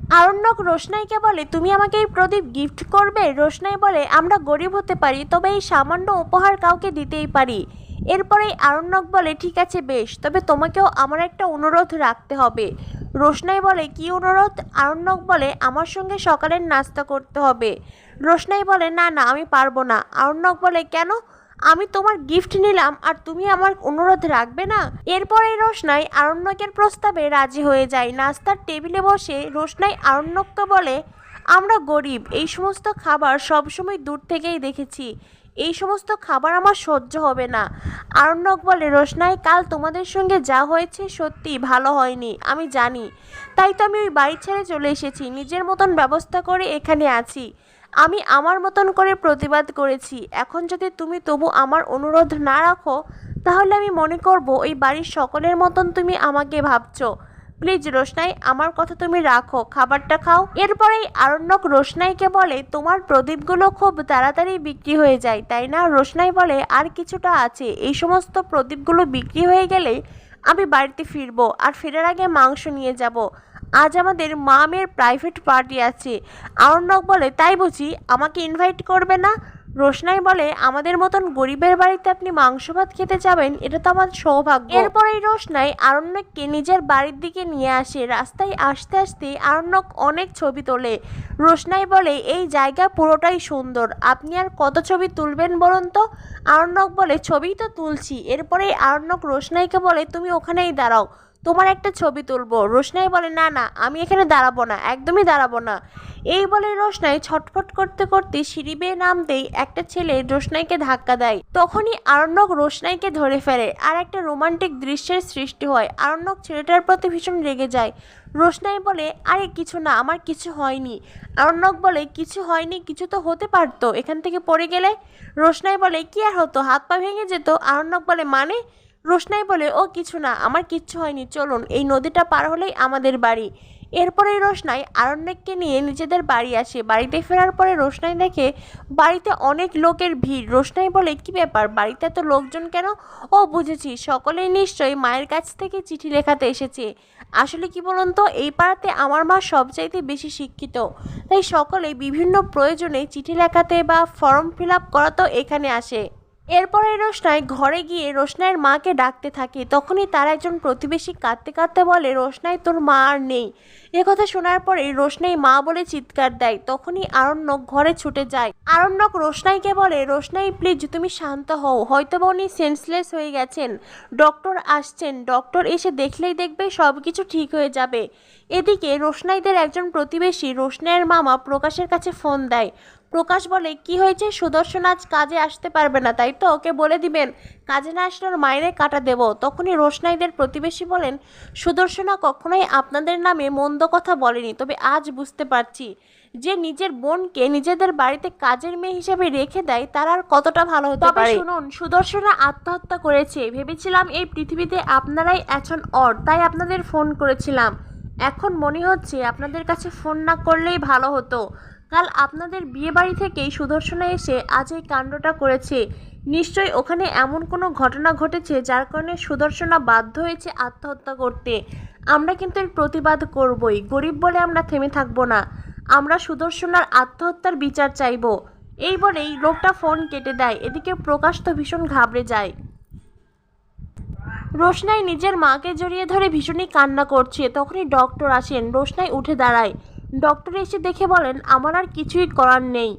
আরণ্যক রোশনাইকে বলে, তুমি আমাকে এই প্রদীপ গিফট করবে? রোশনাই বলে, আমরা গরিব হতে পারি, তবে এই সামান্য উপহার কাউকে দিতেই পারি। এরপরেই আরণ্যক বলে, ঠিক আছে বেশ, তবে তোমাকেও আমার একটা অনুরোধ রাখতে হবে। রোশনাই বলে, কি অনুরোধ? আরণ্যক বলে, আমার সঙ্গে সকালের নাস্তা করতে হবে। রোশনাই বলে, না না, আমি পারবো না। আরণ্যক বলে, কেন? আমি তোমার গিফট নিলাম আর তুমি আমার অনুরোধ রাখবে না? এরপরে রোশনাই আরণ্যকের প্রস্তাবে রাজি হয়ে যায়। নাস্তার টেবিলে বসে রোশনাই আরণ্যককে বলে, আমরা গরিব, এই সমস্ত খাবার সবসময় দূর থেকেই দেখেছি, এই সমস্ত খাবার আমার সহ্য হবে না। আরণ্যক বলে, রোশনাই, কাল তোমাদের সঙ্গে যা হয়েছে সত্যি ভালো হয়নি, আমি জানি, তাই তো আমি ওই বাড়ি ছেড়ে চলে এসেছি, নিজের মতন ব্যবস্থা করে এখানে আছি। আমি আমার মতন করে প্রতিবাদ করেছি, এখন যদি তুমি তবু আমার অনুরোধ না রাখো, তাহলে আমি মনে করব ওই বাড়ির সকলের মতন তুমি আমাকে ভাবছো। প্লিজ রোশনাই, আমার কথা তুমি রাখো, খাবারটা খাও। এরপরেই আরণ্যক রোশনাইকে বলে, তোমার প্রদীপগুলো খুব তাড়াতাড়ি বিক্রি হয়ে যায়, তাই না? রোশনাই বলে, আর কিছুটা আছে, এই সমস্ত প্রদীপগুলো বিক্রি হয়ে গেলে আমি বাড়িতে ফিরবো, আর ফেরার আগে মাংস নিয়ে যাব। আজ আমাদের মামের প্রাইভেট পার্টি আছে। আরণ্যক বলে, তাই বুঝি? আমাকে ইনভাইট করবে না? রোশনাই বলে, আমাদের মতন গরিবের বাড়িতে আপনি মাংস ভাত খেতে যাবেন, এটা তো আমার সৌভাগ্য। এরপরেই রোশনাই আরণ্যককে নিজের বাড়ির দিকে নিয়ে আসে। রাস্তায় আসতে আসতে আরণ্যক অনেক ছবি তোলে। রোশনাই বলে, এই জায়গা পুরোটাই সুন্দর, আপনি আর কত ছবি তুলবেন বলুন তো? আরণ্যক বলে, ছবিই তো তুলছি। এরপরেই আরণ্যক রোশনাইকে বলে, তুমি ওখানেই দাঁড়াও, তোমার একটা ছবি তুলবো। রোশনাই বলে, না না, আমি এখানে দাঁড়াবো না, একদমই দাঁড়াবো না। এই বলে রোশনাই ছটফট করতে করতে সিঁড়ি বেয়ে নামতেই একটা ছেলে রোশনাইকে ধাক্কা দেয়। তখনই আরণ্যক রোশনাইকে ধরে ফেলে আর একটা রোমান্টিক দৃশ্যের সৃষ্টি হয়। আরণ্যক ছেলেটার প্রতি ভীষণ রেগে যায়। রোশনাই বলে, আরে কিছু না, আমার কিছু হয়নি। আরণ্যক বলে, কিছু হয়নি? কিছু তো হতে পারতো, এখান থেকে পড়ে গেলে। রোশনাই বলে, কি আর হতো, হাত পা ভেঙে যেত। আরণ্যক বলে, মানে? রোশনাই বলে, ও কিছু না, আমার কিচ্ছু হয়নি, চলুন, এই নদীটা পার হলেই আমাদের বাড়ি। এরপরে রোশনাই আরণ্যককে নিয়ে নিজেদের বাড়ি আসে। বাড়িতে ফেরার পরে রোশনাই দেখে বাড়িতে অনেক লোকের ভিড়। রোশনাই বলে, কি ব্যাপার, বাড়িতে এত লোকজন কেন? ও বুঝেছি, সকলেই নিশ্চয়ই মায়ের কাছ থেকে চিঠি লেখাতে এসেছে। আসলে কি বলুন তো, এই পাড়াতে আমার মা সবচাইতে বেশি শিক্ষিত, তাই সকলে বিভিন্ন প্রয়োজনে চিঠি লেখাতে বা ফর্ম ফিল আপ করাতেও এখানে আসে। এরপরে রোশনাই ঘরে গিয়ে রোশনাইয়ের মাকে ডাকতে থাকে। তখনই তার একজন প্রতিবেশী কাঁদতে কাঁদতে বলে, রোশনাই, তোর মা আর নেই। একথা শোনার পরে রোশনাই মা বলে চিৎকার দেয়। তখনই আরণ্যক ঘরে ছুটে যায়। আরণ্যক রোশনাইকে বলে, রোশনাই প্লিজ তুমি শান্ত হও, হয়তো বা উনি সেন্সলেস হয়ে গেছেন, ডক্টর আসছেন, ডক্টর এসে দেখলেই দেখবে সব কিছু ঠিক হয়ে যাবে। এদিকে রোশনাইদের একজন প্রতিবেশী রোশনাইয়ের মামা প্রকাশের কাছে ফোন দেয়। প্রকাশ বলে, কি হয়েছে? সুদর্শন আজ কাজে আসতে পারবে না, তাই তো? ওকে বলে দিবেন কাজে না আসলে ওর মাইনে কাটা দেব। তখনই রোশনাইদের প্রতিবেশী বলেন, সুদর্শনা কখনোই আপনাদের নামে মন্দ কথা বলেনি, তবে আজ বুঝতে পারছি যে নিজের বোনকে নিজেদের বাড়িতে কাজের মেয়ে হিসেবে রেখে দেয় তার আর কতটা ভালো হতে পারে। শুনুন, সুদর্শনা আত্মহত্যা করেছে। ভেবেছিলাম এই পৃথিবীতে আপনারাই এখন অর, তাই আপনাদের ফোন করেছিলাম। এখন মনে হচ্ছে আপনাদের কাছে ফোন না করলেই ভালো হতো। কাল আপনাদের বিয়ে বাড়ি থেকেই সুদর্শনা এসে আজ এই কাণ্ডটা করেছে। নিশ্চয়ই ওখানে এমন কোনো ঘটনা ঘটেছে যার কারণে সুদর্শনা বাধ্য হয়েছে আত্মহত্যা করতে। আমরা কিন্তু এর প্রতিবাদ করবই, গরিব বলে আমরা থেমে থাকবো না। আমরা সুদর্শনার আত্মহত্যার বিচার চাইব। এই বলেই লোকটা ফোন কেটে দেয়। এদিকে প্রকাশ তো ভীষণ ঘাবড়ে যায়। রোশনাই নিজের মাকে জড়িয়ে ধরে ভীষণই কান্না করছে। তখনই ডক্টর আসেন। রোশনাই উঠে দাঁড়ায়। ডক্টর এসে দেখে বলেন, আমার আর কিছুই করার নেই।